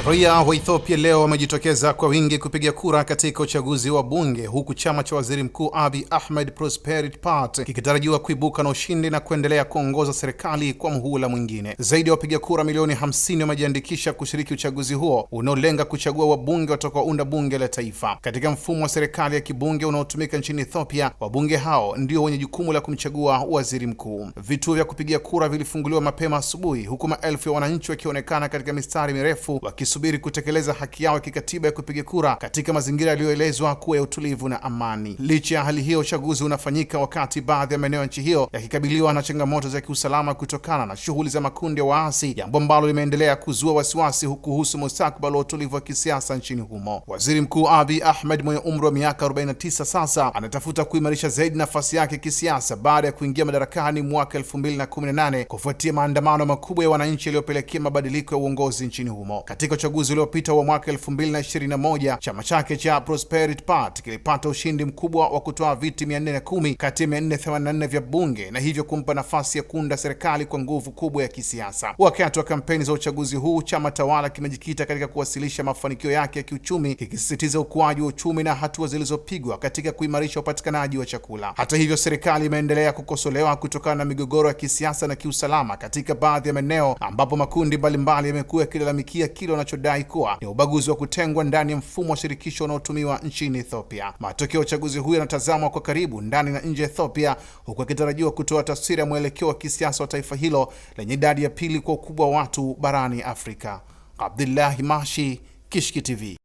Raia wa Ethiopia leo wamejitokeza kwa wingi kupiga kura katika uchaguzi wa bunge, huku chama cha Waziri Mkuu Abiy Ahmed Prosperity Party kikitarajiwa kuibuka na ushindi na kuendelea kuongoza serikali kwa muhula mwingine. Zaidi ya wapiga kura milioni 50 wamejiandikisha kushiriki uchaguzi huo unaolenga kuchagua wabunge watakaounda bunge la taifa. Katika mfumo wa serikali ya kibunge unaotumika nchini Ethiopia, wabunge hao ndio wenye jukumu la kumchagua waziri mkuu. Vituo vya kupigia kura vilifunguliwa mapema asubuhi, huku maelfu ya wananchi wakionekana katika mistari mirefu wakisubiri kutekeleza haki yao ya kikatiba ya kupiga kura katika mazingira yaliyoelezwa kuwa ya utulivu na amani. Licha ya hali hiyo, uchaguzi unafanyika wakati baadhi ya maeneo ya nchi hiyo yakikabiliwa na changamoto za kiusalama kutokana na shughuli za makundi ya waasi, jambo ambalo limeendelea kuzua wasiwasi kuhusu mustakabali wa utulivu wa kisiasa nchini humo. Waziri Mkuu Abiy Ahmed mwenye umri wa miaka 49 sasa anatafuta kuimarisha zaidi nafasi yake kisiasa baada ya kuingia madarakani mwaka 2018 kufuatia maandamano makubwa ya wananchi yaliyopelekea mabadiliko ya uongozi nchini humo. Katika uchaguzi uliopita wa mwaka 2021, chama chake cha Prosperity Party kilipata ushindi mkubwa wa kutoa viti 410 kati ya 484 vya bunge na hivyo kumpa nafasi ya kuunda serikali kwa nguvu kubwa ya kisiasa. Wakati wa kampeni za uchaguzi huu, chama tawala kimejikita katika kuwasilisha mafanikio yake ya kiuchumi, kikisisitiza ukuaji wa uchumi na hatua zilizopigwa katika kuimarisha upatikanaji wa chakula. Hata hivyo, serikali imeendelea kukosolewa kutokana na migogoro ya kisiasa na kiusalama katika baadhi ya maeneo, ambapo makundi mbalimbali yamekuwa yakilalamikia kile wanachodai kuwa ni ubaguzi wa kutengwa ndani ya mfumo wa shirikisho unaotumiwa nchini Ethiopia. Matokeo ya uchaguzi huu yanatazamwa kwa karibu ndani na nje ya Ethiopia, huku akitarajiwa kutoa taswira ya mwelekeo wa kisiasa wa taifa hilo lenye idadi ya pili kwa ukubwa wa watu barani Afrika. Abdullahi Mashi, Kishki TV.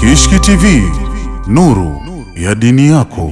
Kishki TV, nuru ya dini yako.